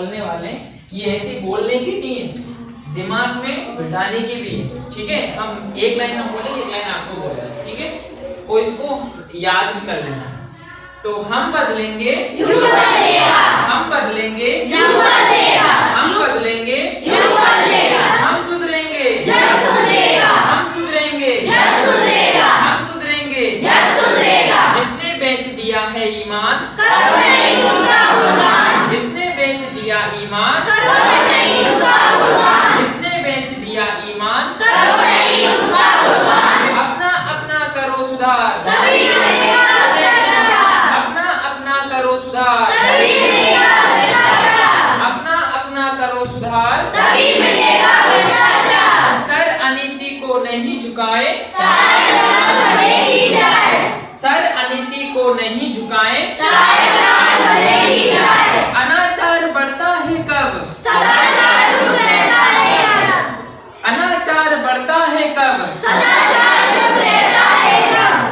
बोलने वाले हैं, ये ऐसे बोलने की नहीं है, दिमाग में बिठाने की भी है। ठीक है, हम एक लाइन हम बोलेंगे, एक लाइन आपको बोलना है। ठीक है, और इसको याद भी कर लेना। तो हम बदलेंगे, हम बदलेंगे, हम बदलेंगे, हम सुधरेंगे, हम सुधरेंगे, हम सुधरेंगे। जिसने बेच दिया है ईमान, जिसने बेच दिया ईमान, जिसने बेच दिया ईमान, अपना अपना करो सुधार, अपना अपना करो सुधार, अपना अपना करो सुधार। सर अनीति को नहीं झुकाए, सर अनीति को नहीं झुकाए। अनाचार बढ़ता है कब, अनाचार बढ़ता है कब,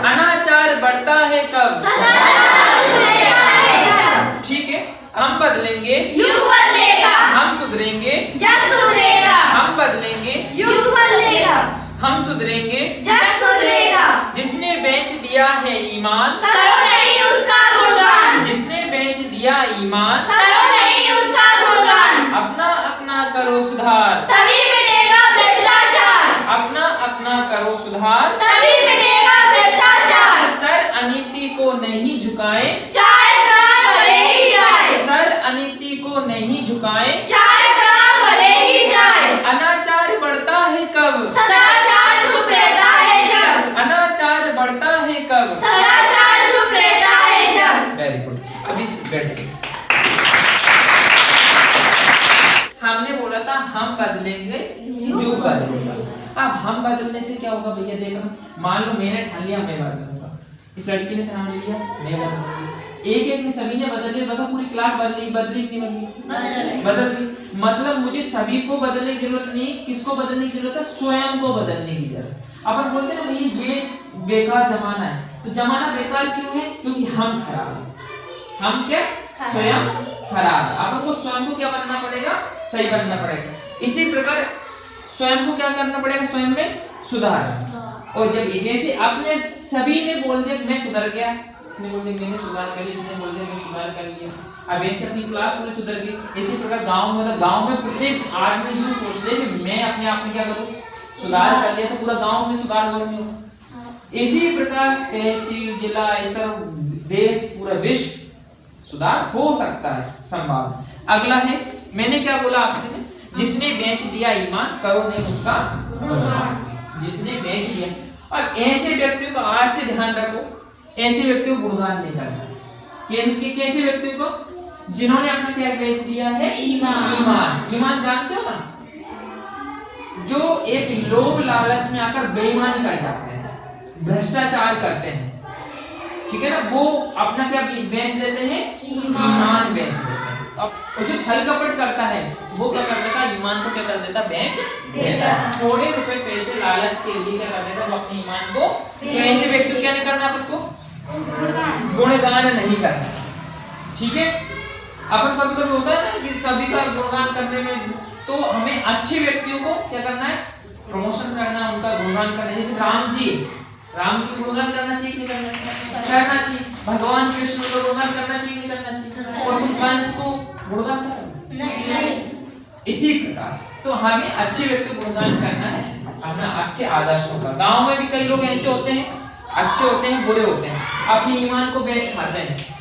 अनाचार बढ़ता है कब। ठीक है, हम बदलेंगे, हम सुधरेंगे, हम बदलेंगे, हम सुधरेंगे। जिसने बेच दिया है ईमान, करो नहीं उसका गुणगान, जिसने बेच दिया ईमान, करो नहीं उसका गुणगान। अपना अपना करो सुधार, तभी मिटेगा भ्रष्टाचार, अपना अपना करो सुधार। तभी मिटेगा भ्रष्टाचार। सर अनीति को नहीं झुकाए, चाहे प्राण भले ही जाए, सर अनीति को नहीं झुकाए। चाहे प्राण भले ही जाए। अनाचार बढ़ता है कब, सदाचार चुप रहता है जब, अनाचार बढ़ता है कब। सदाचार चुप रहता है जब। Very good. अभी बैठे, हमने बोला था हम बदलेंगे, युग बदलेगा। अब हम बदलने से क्या होगा भैया, देखो मान लो मैंने ठान लिया मैं बदलूंगा, इस लड़की ने ठान लिया मैं बदलूंगी, एक एक ने सभी ने बदल लिया, देखो पूरी क्लास बदली, बदली नहीं बदली, बदल गई। मतलब मुझे सभी को बदलने की जरूरत नहीं, किसको बदलने की जरूरत है, स्वयं को बदलने की जरूरत। अपन बोलते हैं ना भैया ये बेकार जमाना है, तो जमाना बेकार क्यों है, क्योंकि हम खराब हैं। हम क्या, स्वयं खराब। अपन को स्वयं को क्या बनना पड़ेगा, सही बनना पड़ेगा। इसी प्रकार स्वयं को क्या करना पड़ेगा, स्वयं में सुधार। और जब जैसे आपने सभी ने बोल दिया मैं सुधर गया, इसने बोल दिया मैंने सुधार कर लिया, इसने बोल दिया मैं सुधार कर लिया, अब ऐसे अपनी क्लास पूरी सुधर गई। इसी प्रकार गांव में, गांव में प्रत्येक आदमी यूं सोच ले कि मैं अपने आप में क्या करूं, सुधार कर लिया तो पूरा गांव में सुधार होगा नहीं होगा। इसी प्रकार तहसील, जिला, इस तरह देश, पूरा विश्व सुधार हो सकता है, संभव। अगला है, मैंने क्या बोला आपसे, जिसने बेच दिया ईमान, करो नहीं उसका गुणगान। जिसने बेच दिया। और ऐसे व्यक्तियों को आज से ध्यान रखो, ऐसे व्यक्तियों को गुणगान नहीं करना। कैसे व्यक्तियों को, जिन्होंने अपना क्या बेच दिया है, ईमान। ईमान जानते हो ना, जो एक लोभ लालच में आकर बेईमानी कर जाते हैं, भ्रष्टाचार करते हैं, ठीक है ना, वो अपना क्या बेच देते हैं, ईमान बेच देते हैं। अब जो छल कपट करता है वो क्या कर देता है, ईमान को क्या कर देता, बेच देता है। थोड़े रुपए पैसे लालच के लिए क्या कर देता है, वो अपने ईमान को। तो ऐसे व्यक्ति क्या नहीं करना, अपन को गुणगान नहीं करना। ठीक है, अपन कभी कभी होता है ना कि सभी का गुणगान करने में, तो हमें अच्छे व्यक्तियों को क्या करना है, प्रमोशन करना, उनका गुणगान करना। जैसे राम जी को गुणगान करना चाहिए नहीं करना चाहिए, भगवान कृष्ण को गुणगान करना चाहिए नहीं करना चाहिए, और कुछ वंश को गुणगान करना। इसी प्रकार तो हमें अच्छे व्यक्ति को गुणगान करना है, अपना अच्छे आदर्शों का। गांव में भी कई लोग ऐसे होते हैं, अच्छे होते हैं, बुरे होते हैं, अपने ईमान को बेच खाते हैं।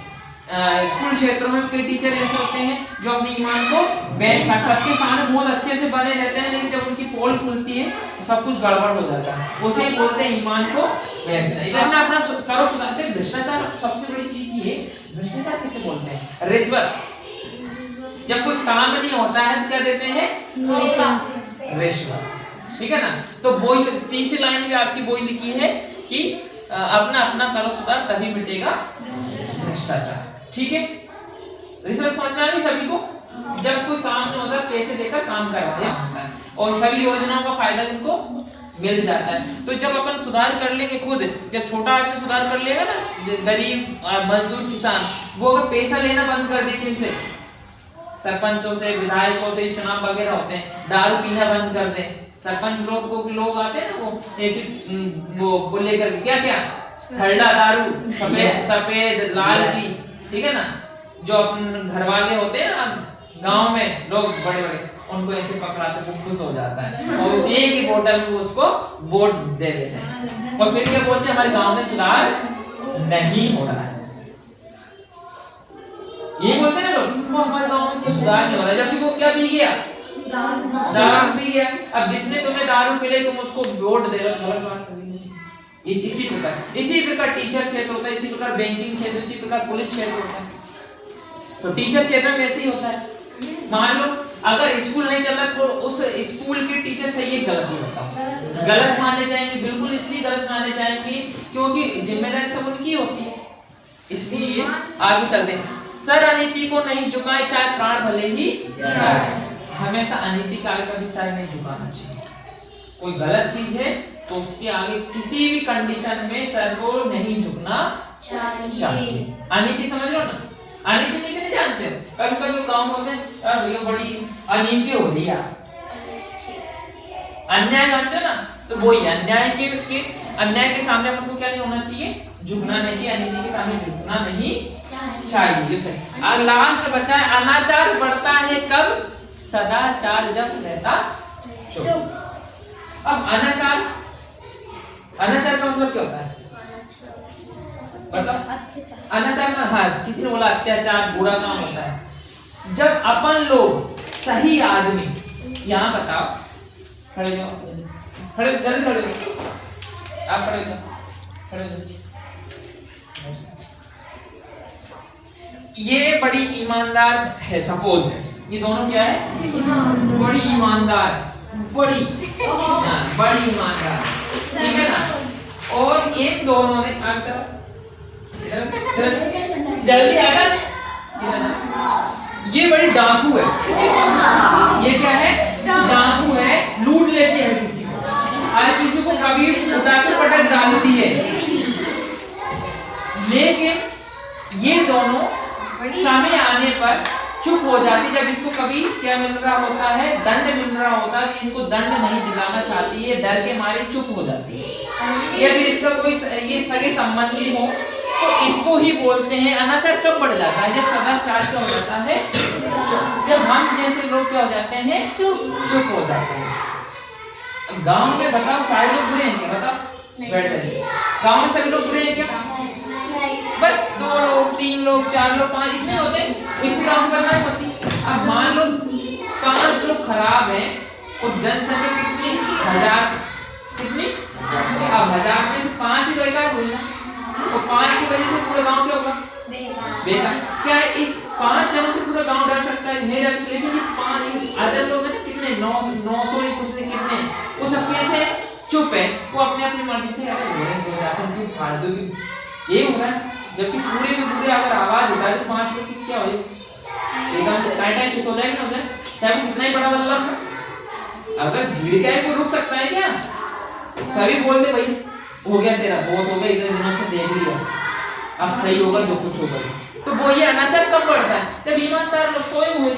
स्कूल क्षेत्रों में कई टीचर ऐसे होते हैं जो अपने ईमान को बेच खाते, सबके सामने बहुत अच्छे से बने रहते हैं, लेकिन जब उनकी पोल खुलती है तो सब कुछ गड़बड़ हो जाता है। उसे बोलते हैं ईमान को बेचना। इधर अपना करो सुधारते। भ्रष्टाचार सबसे बड़ी चीज ये, भ्रष्टाचार किसे बोलते हैं, रिश्वत। जब कोई काम नहीं होता है तो क्या देते हैं, रिश्वत। ठीक है ना, तो वो तीसरी लाइन में आपकी वही लिखी है कि अपना अपना करो सुधार, तभी मिटेगा भ्रष्टाचार। ठीक है, रिश्वत समझ में आ गई सभी को। जब कोई काम नहीं होता पैसे देकर काम करवाते हैं और सभी योजनाओं का फायदा उनको मिल जाता है। तो जब अपन सुधार कर लेंगे खुद, जब छोटा आदमी सुधार कर लेगा ना, गरीब मजदूर किसान, वो अगर पैसा लेना बंद कर दे किनसे, सरपंचों से, विधायकों से चुनाव वगैरह होते हैं, दारू पीना बंद कर दें। सरपंच लोग आते हैं ना, वो ऐसे वो लेकर क्या क्या खरड़ा दारू, सफेद लाल की, ठीक है ना, जो अपने घर वाले होते हैं ना गांव में लोग बड़े बड़े, उनको ऐसे पकड़ाते वो खुश हो जाता है और उसी एक ही बोतल में उसको वोट दे देते हैं और फिर क्या बोलते हैं, हमारे गांव में सुधार नहीं हो रहा है। ये बोलते हैं ना लोग, हमारे गांव में कोई सुधार नहीं हो रहा है, जबकि वो क्या पी गया, दारू पी गया। अब जिसने तुम्हें दारू पिलाई तुम उसको वोट दे रहे हो। इसी प्रकार टीचर क्षेत्र होता है, इसी प्रकार बैंकिंग क्षेत्र, इसी प्रकार पुलिस क्षेत्र होता है। तो टीचर क्षेत्र में ऐसे ही होता है। मान लो अगर स्कूल नहीं चल रहा तो उस स्कूल के टीचर से ये गलत ही होता, गलत माने जाएंगे, बिल्कुल इसलिए गलत माने जाएंगे क्योंकि जिम्मेदारी सब उनकी होती है। इसलिए आगे चलते हैं। सर अनीति को नहीं झुकाए चाहे प्राण भले ही जाए। हमेशा अनीति का आगे कभी सर नहीं झुकाना चाहिए। कोई गलत चीज है तो उसके आगे किसी भी कंडीशन में सर को नहीं झुकना चाहिए। अनीति समझ लो ना, अनीति नहीं जानते हो, कभी कभी काम होते हैं भैया बड़ी अनीति हो रही है, अन्याय जानते हो ना, तो वही अन्याय के सामने हमको क्या नहीं होना चाहिए, झुकना नहीं चाहिए, अनीति के सामने झुकना नहीं चाहिए। और लास्ट बचा है अनाचार बढ़ता है कब, सदाचार जब रहता चुप। अब अनाचार का मतलब क्या होता है, मतलब अनाचार में, हाँ किसी ने बोला अत्याचार बुरा काम होता है जब अपन लोग सही आदमी, यहाँ बताओ, खड़े जाओ, खड़े जल्दी खड़े आप खड़े जाओ, खड़े जाओ। ये बड़ी ईमानदार है, सपोज ये दोनों क्या है, बड़ी ईमानदार, बड़ी ईमानदार, ठीक है ना। और इन दोनों ने जल्दी आकर, ये बड़ी डाकू है, ये क्या है, डाकू है, लूट लेती है किसी को, हर किसी को कभी उठा के पटक डालती है। लेकिन ये दोनों समय आने पर चुप हो जाती, जब इसको कभी क्या मिल रहा होता है, दंड मिल रहा होता है, इनको दंड नहीं दिलाना चाहती है, डर के मारे चुप हो जाती है। या फिर इसका कोई ये सगे संबंधी हो तो इसको ही बोलते हैं अनाचार। कब बढ़ जाता है, जब सदाचार क्या हो जाता है, जब हम जैसे लोग क्या हो जाते हैं, चुप हो जाते हैं। गांव में बताओ सारे लोग बुरे हैं क्या, बताओ, बैठ जाइए। गांव में सभी लोग बुरे हैं क्या, बस 2 लोग 3 लोग 4 लोग 5 इतने होते हैं, इससे गांव में बदनामी होती। अब मान लो 5 लोग खराब हैं और जनसंख्या कितनी, 1000, कितनी, अब 1000 में से 5 ही बेकार हुई ना, तो 5 की वजह से पूरा गांव क्या होगा, बेकार। क्या इस 5 जनों से पूरा गांव डर सकता है, नहीं डर सकता। लेकिन ये 5 अदर लोग हैं ना, कितने 900 ही कुछ कितने, वो सब कैसे चुप है, वो अपने अपनी मर्जी से फालतू की ये हो रहा है। जबकि पूरे के पूरे अगर आवाज उठाए तो 5 लोग की क्या हो जाएगी, एकदम से टाइट किस हो जाएगी ना, चाहे वो कितना ही बड़ा बल्ला हो। अगर भीड़ क्या है, कोई रुक सकता है क्या, सभी बोल दे भाई हो गया तेरा, बहुत हो गया, इतने दिनों से देख लिया, अब सही होगा जो कुछ होगा। तो वो ये अनाचार कब बढ़ता है, जब ईमानदार लोग सोए हुए